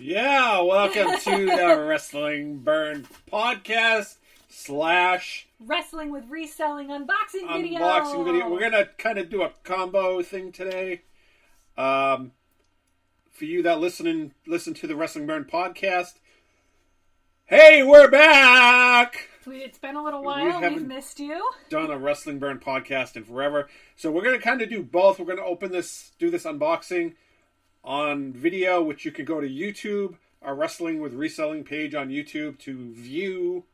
Yeah, welcome to the Wrestling Burn podcast / Wrestling with Reselling unboxing video. We're going to kind of do a combo thing today. For you that listen to the Wrestling Burn podcast, hey, we're back! It's been a little while. We've missed you. Done a Wrestling Burn podcast in forever. So we're going to kind of do both. We're going to do this unboxing on video, which you can go to YouTube, our Wrestling with Reselling page on YouTube to view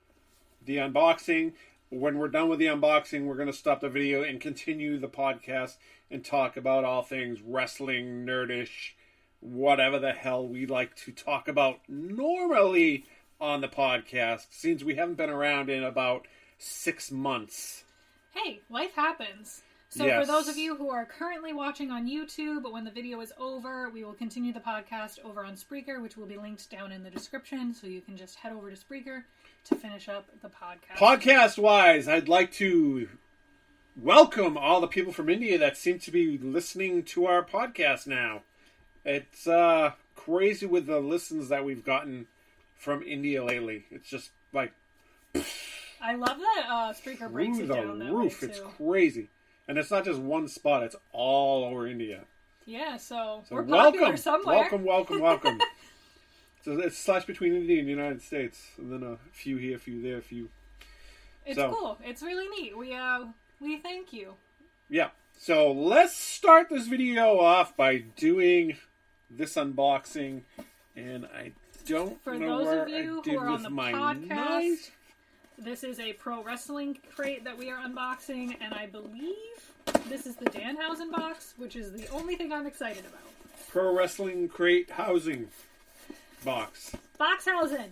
the unboxing. When we're done with the unboxing, we're going to stop the video and continue the podcast and talk about all things wrestling, nerdish, whatever the hell we like to talk about normally on the podcast, since we haven't been around in about 6 months. Hey, life happens. So yes. For those of you who are currently watching on YouTube, but when the video is over, we will continue the podcast over on Spreaker, which will be linked down in the description, so you can just head over to Spreaker to finish up the podcast. Podcast-wise, I'd like to welcome all the people from India that seem to be listening to our podcast now. It's crazy with the listens that we've gotten from India lately. It's just like... I love that Spreaker breaks it down that way, too. It's crazy. And it's not just one spot, it's all over India. Yeah, so we're popular welcome, somewhere. Welcome. So it's slash between India and the United States. And then a few here, a few there, a few. It's cool. It's really neat. We thank you. Yeah. So let's start this video off by doing this unboxing. And I don't For know those where of you I did who are with on the my podcast, knife. This is a pro wrestling crate that we are unboxing, and I believe this is the Danhausen box, which is the only thing I'm excited about. Pro Wrestling Crate Housing Box. Boxhausen.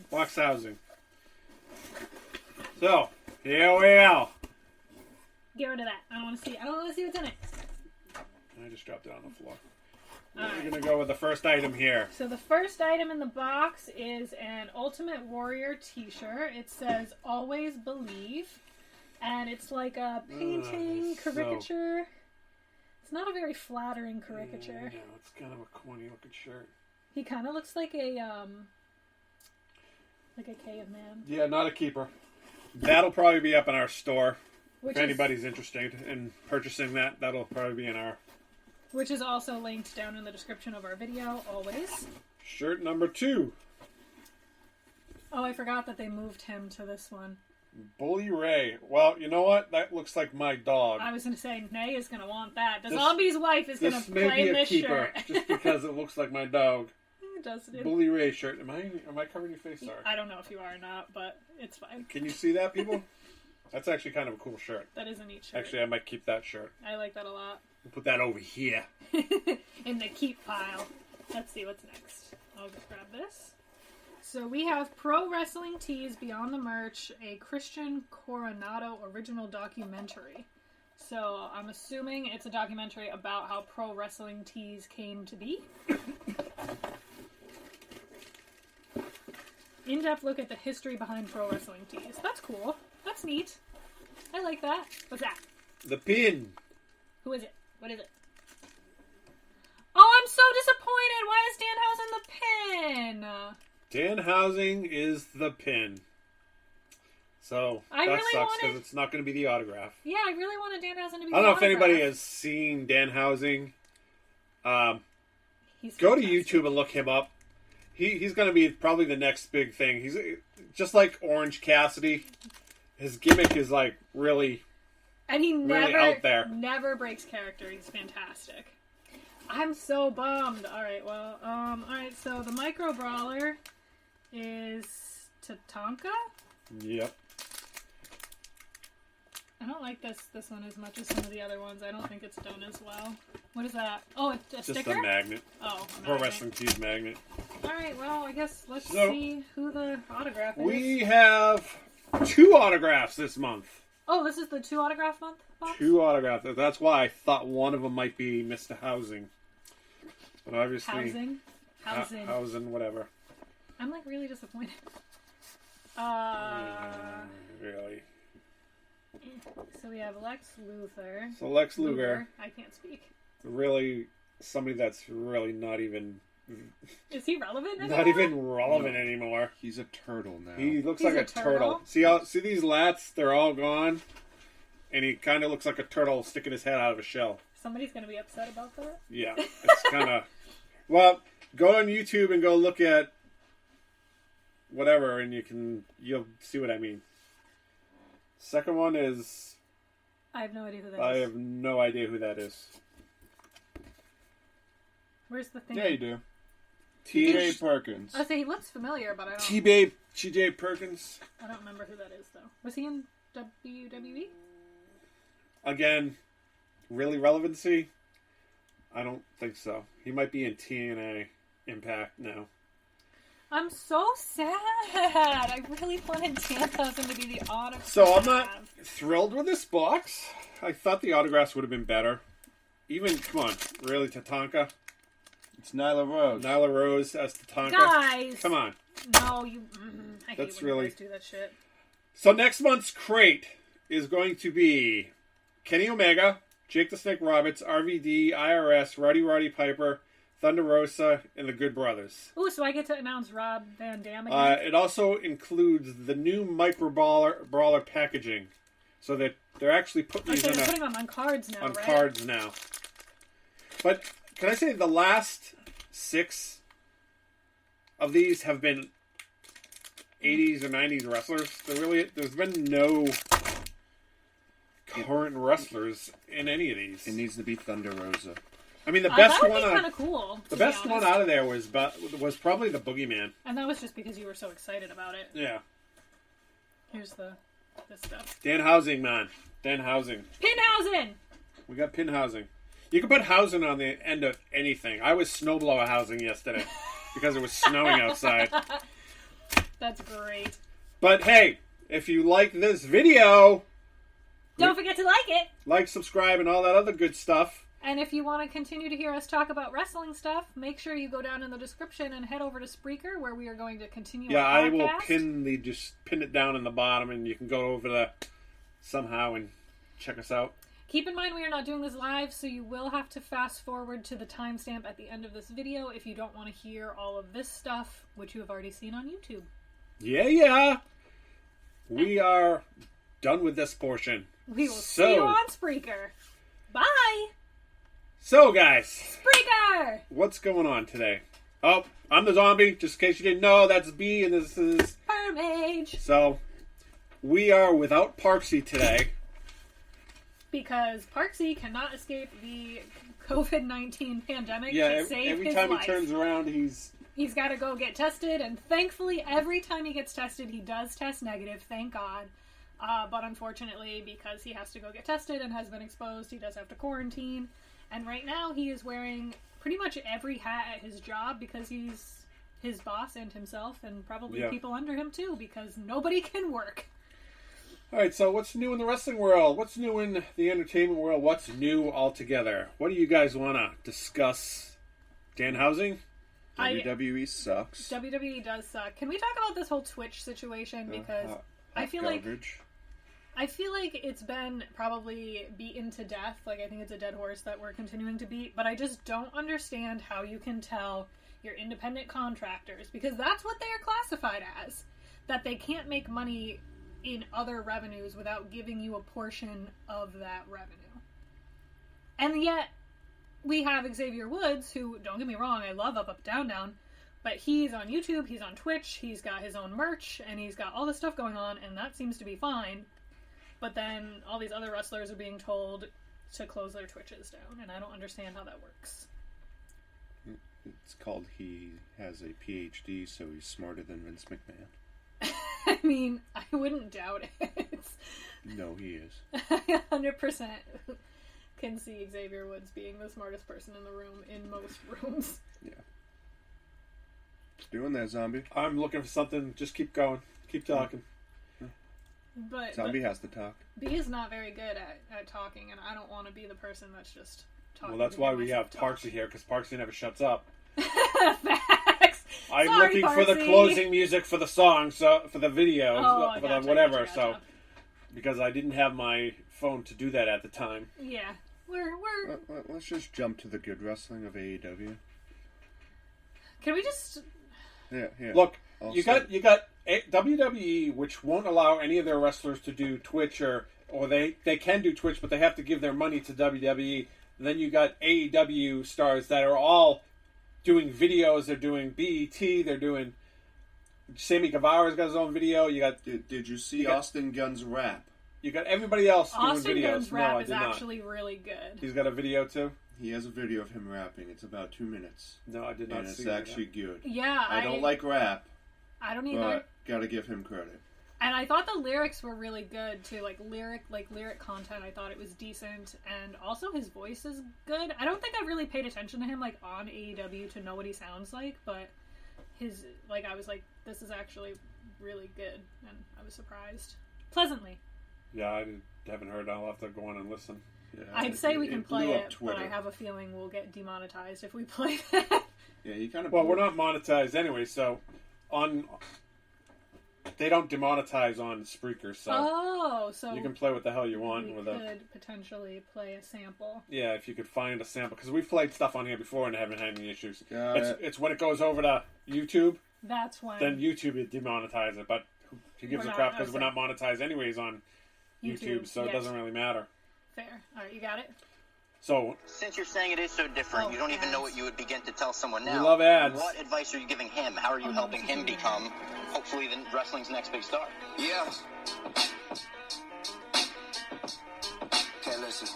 So, here we go. Get rid of that. I don't want to see what's in it. I just dropped it on the floor. All We're going to go with the first item here. So the first item in the box is an Ultimate Warrior t-shirt. It says, "Always Believe." And it's like a painting caricature. It's not a very flattering caricature. Yeah, it's kind of a corny looking shirt. He kind of looks like a caveman. Yeah, not a keeper. That'll probably be up in our store. If anybody's interested in purchasing that, that'll probably be in our... Which is also linked down in the description of our video, always. Shirt number 2. Oh, I forgot that they moved him to this one. Bully Ray. Well, you know what? That looks like my dog. I was going to say, Nay is going to want that. The zombie's wife is going to play this keeper, shirt. just because it looks like my dog. It does. Bully Ray shirt. Am I covering your face? Sorry. I don't know if you are or not, but it's fine. Can you see that, people? That's actually kind of a cool shirt. That is a neat shirt. Actually, I might keep that shirt. I like that a lot. We'll put that over here. In the keep pile. Let's see what's next. I'll just grab this. So we have Pro Wrestling Tees Beyond the Merch, a Christian Coronado original documentary. So I'm assuming it's a documentary about how Pro Wrestling Tees came to be. In-depth look at the history behind Pro Wrestling Tees. That's cool. That's neat. I like that. What's that? The pin. Who is it? What is it? Oh, I'm so disappointed. Why is Danhausen the pin? Danhausen is the pin. So that sucks because it's not going to be the autograph. Yeah, I really wanted Danhausen to be the autograph. I don't know if anybody has seen Danhausen. Go to YouTube and look him up. He's going to be probably the next big thing. He's just like Orange Cassidy. His gimmick is like really... And he really out there. Never breaks character. He's fantastic. I'm so bummed. Alright, well, alright, so the Micro Brawler is Tatanka? Yep. I don't like this one as much as some of the other ones. I don't think it's done as well. What is that? Oh, it's a sticker? Just a magnet. Oh, Pro Wrestling Tees magnet. Alright, well, I guess let's see who the autograph is. We have 2 autographs this month. Oh, this is the 2 autograph month box? 2 autographs. That's why I thought one of them might be Mr. Housing. But obviously... Housing, whatever. I'm like really disappointed. Really? So we have Lex Luthor. So Lex Luger. I can't speak. Really, somebody that's really not even Is he relevant anymore? Not even relevant anymore. He's a turtle now. He looks He's like a a turtle. See these lats? They're all gone. And he kind of looks like a turtle sticking his head out of a shell. Somebody's going to be upset about that? Yeah. It's kind of... Well, go on YouTube and go look at whatever, and you'll see what I mean. Second one is... I have no idea who that is. I have no idea who that is. Where's the thing? Yeah, you do. T.J. Perkins. I say he looks familiar, but I don't... T.J. Perkins. I don't remember who that is, though. Was he in WWE? Again, really relevancy? I don't think so. He might be in TNA Impact now. I'm so sad. I really wanted Danhausen to be the autograph. So I'm not thrilled with this box. I thought the autographs would have been better. Even, come on, really, Tatanka? It's Nyla Rose. Nyla Rose as Tatanka? Guys! Come on. No, you... I hate That's when you really... guys do that shit. So next month's crate is going to be Kenny Omega, Jake the Snake Roberts, RVD, IRS, Roddy Piper, Thunder Rosa, and the Good Brothers. Ooh, so I get to announce Rob Van Dam again? It also includes the new Micro Brawler packaging. So that they're actually putting these they're putting them on cards now, on right? cards now. But can I say the last 6 of these have been 80s or 90s wrestlers? There's been no current wrestlers in any of these. It needs to be Thunder Rosa. I mean, the best that would one, be kind of cool. the best one out of there was probably the Boogeyman. And that was just because you were so excited about it. Yeah. Here's this stuff. Danhausen, man. Danhausen. Pinhausen! We got Pinhausen. You can put housing on the end of anything. I was snowblower housing yesterday because it was snowing outside. That's great. But hey, if you like this video, don't forget to like it. Like, subscribe, and all that other good stuff. And if you want to continue to hear us talk about wrestling stuff, make sure you go down in the description and head over to Spreaker, where we are going to continue our podcast. I will pin it down in the bottom, and you can go over there somehow and check us out. Keep in mind we are not doing this live, so you will have to fast forward to the timestamp at the end of this video if you don't want to hear all of this stuff, which you have already seen on YouTube. Yeah. We are done with this portion. We will see you on Spreaker. Bye! So, guys. Spreaker! What's going on today? Oh, I'm the zombie. Just in case you didn't know, that's B, and this is... Purrmage! So, we are without Parksy today. Because Parksy cannot escape the COVID-19 pandemic to save every his time life. he turns around, he's got to go get tested, and thankfully, every time he gets tested, he does test negative, thank God. But unfortunately, because he has to go get tested and has been exposed, he does have to quarantine. And right now, he is wearing pretty much every hat at his job because he's his boss and himself, and probably people under him too, because nobody can work. Alright, so what's new in the wrestling world? What's new in the entertainment world? What's new altogether? What do you guys want to discuss? Danhausen? WWE sucks. WWE does suck. Can we talk about this whole Twitch situation? Because I feel garbage. I feel like it's been probably beaten to death. Like, I think it's a dead horse that we're continuing to beat. But I just don't understand how you can tell your independent contractors, because that's what they are classified as, that they can't make money in other revenues without giving you a portion of that revenue. And yet, we have Xavier Woods, who, don't get me wrong, I love Up, Up, Down, Down, but he's on YouTube, he's on Twitch, he's got his own merch, and he's got all this stuff going on, and that seems to be fine. But then all these other wrestlers are being told to close their Twitches down, and I don't understand how that works. It's called he has a PhD, so he's smarter than Vince McMahon. I mean, I wouldn't doubt it. No, he is. I 100% can see Xavier Woods being the smartest person in the room in most rooms. Yeah. Doing that, zombie. I'm looking for something. Just keep going. Keep talking. But Zombie has to talk. B is not very good at talking, and I don't want to be the person that's just talking. Well, that's why we have Parksy here, because Parksy never shuts up. Facts. I'm Sorry, looking for the Parksy. closing music for the song, so for the video, I for gotcha, the whatever. gotcha. So because I didn't have my phone to do that at the time. Yeah, we're. Let's just jump to the good wrestling of AEW. Can we just... Yeah. Look, you got WWE, which won't allow any of their wrestlers to do Twitch, or they can do Twitch, but they have to give their money to WWE. And then you got AEW stars that are all doing videos. They're doing BET. They're doing... Sammy Guevara's got his own video. You got... Did you see Austin Gunn's rap? You got everybody else doing Austin videos. Gunn's rap no, I is did not. actually really good. He's got a video too? He has a video of him rapping. It's about 2 minutes. No, I did not and see it's actually good. Yeah, I don't like rap. I don't either. But gotta give him credit. And I thought the lyrics were really good too, like lyric content. I thought it was decent, and also his voice is good. I don't think I really paid attention to him like on AEW to know what he sounds like, but his I was like, this is actually really good, and I was surprised pleasantly. Yeah, I haven't heard. I'll have to go on and listen. Yeah, I'd say we can play it, Twitter. but I have a feeling we'll get demonetized if we play that. Yeah, you kind of. Well, we're not monetized anyway, so they don't demonetize on Spreaker, so so you can play what the hell you want we with could potentially play a sample. Yeah, if you could find a sample, because we've played stuff on here before and haven't had any issues. Got It's when it goes over to YouTube, That's when then YouTube would demonetize it, but who gives a crap, because we're not monetized anyways on YouTube, so it doesn't really matter. Fair. All right, you got it? So, since you're saying it is so different, you don't even know what you would begin to tell someone now. We love ads. What advice are you giving him? How are you helping him become, hopefully, the wrestling's next big star? Yeah. Okay, listen.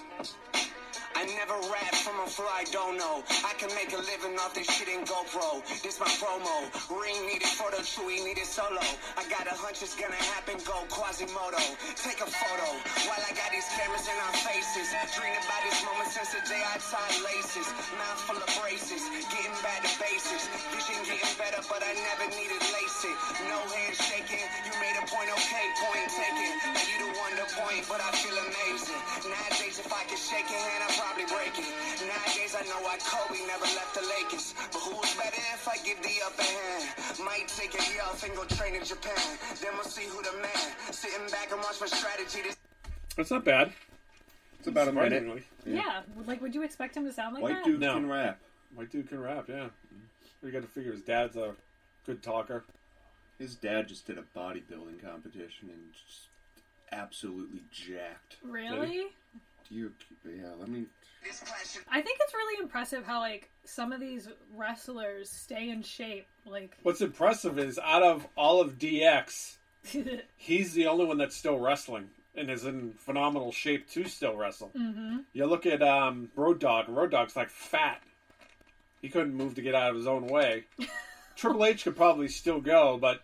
I never rap from a floor I don't know. I can make a living off this shit in GoPro. This my promo. Ring needed photo, Chewy needed solo. I got a hunch it's gonna happen, go Quasimodo. Take a photo while I got these cameras in our faces. Dream about this moment since the day I tied laces. Mouth full of braces, getting back to basics. Vision getting better, but I never needed LASIK. No handshaking, you made a point, okay, point taken. Now you the one to point, but I feel amazing. Nowadays, if I could shake your hand, I'd probably break it. Nowadays, I know why Kobe never left the Lakers. But who was better if I give the upper hand? Might take a year off and go train in Japan. Then we'll see who the man. Sitting back and watch my strategy. it's not bad. It's about a minute. Surprisingly. Yeah. Would you expect him to sound like White that? dude No. can rap. White dude can rap, yeah. We got to figure his dad's a good talker. His dad just did a bodybuilding competition and just absolutely jacked. Really? Let me. I think it's really impressive how some of these wrestlers stay in shape. What's impressive is out of all of DX, he's the only one that's still wrestling and is in phenomenal shape to still wrestle. Mm-hmm. You look at Road Dogg. Road Dogg's fat. He couldn't move to get out of his own way. Triple H could probably still go, but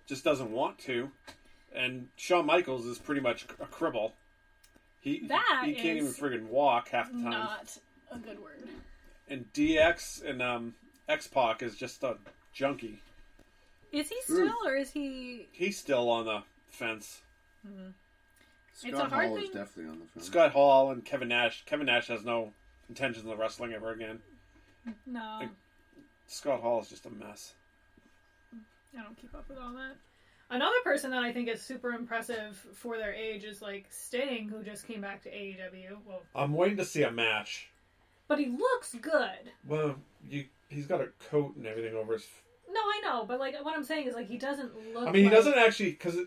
just doesn't want to. And Shawn Michaels is pretty much a cripple. He can't even friggin' walk half the time. Not a good word. And DX and X-Pac is just a junkie. Is he still, or is he... He's still on the fence. Mm-hmm. Scott Hall is definitely on the fence. Scott Hall and Kevin Nash. Kevin Nash has no intentions of wrestling ever again. No. Scott Hall is just a mess. I don't keep up with all that. Another person that I think is super impressive for their age is Sting, who just came back to AEW. Well, I'm waiting to see a match. but he looks good. Well, he's got a coat and everything over his... No, I know, but what I'm saying is he doesn't look. I mean, he doesn't actually, because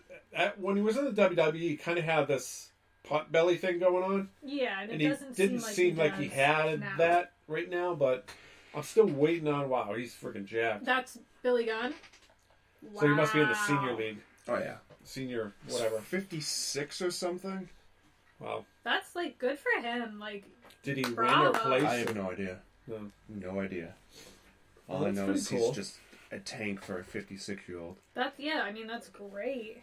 when he was in the WWE, he kind of had this pot belly thing going on. Yeah, and he doesn't didn't seem like he had now. that right now, but I'm still waiting on. Wow, he's freaking jacked. That's Billy Gunn. Wow. So he must be in the senior league. Oh yeah, senior whatever. 56 or something. Wow. That's good for him. Did he bravo. win or place? I have no idea. No. No idea. All Well, I know that's is pretty cool. he's just a tank for a 56-year-old. That's that's great.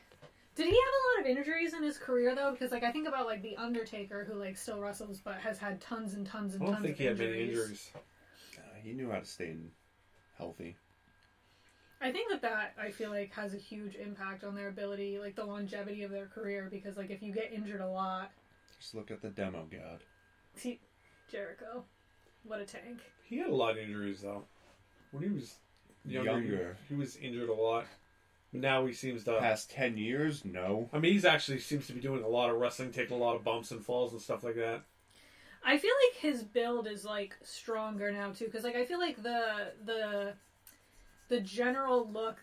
Did he have a lot of injuries in his career though? Because I think about the Undertaker, who still wrestles but has had tons and tons and I tons don't think of he had injuries. many injuries. He knew how to stay healthy. I think that I feel has a huge impact on their ability, the longevity of their career. Because if you get injured a lot, Just look at the demo god. see, Jericho, what a tank. He had a lot of injuries though. When he was younger. He was injured a lot. Now he seems to... Past 10 years? No. I mean, he's actually seems to be doing a lot of wrestling, taking a lot of bumps and falls and stuff like that. I feel his build is stronger now too, because I feel the the general look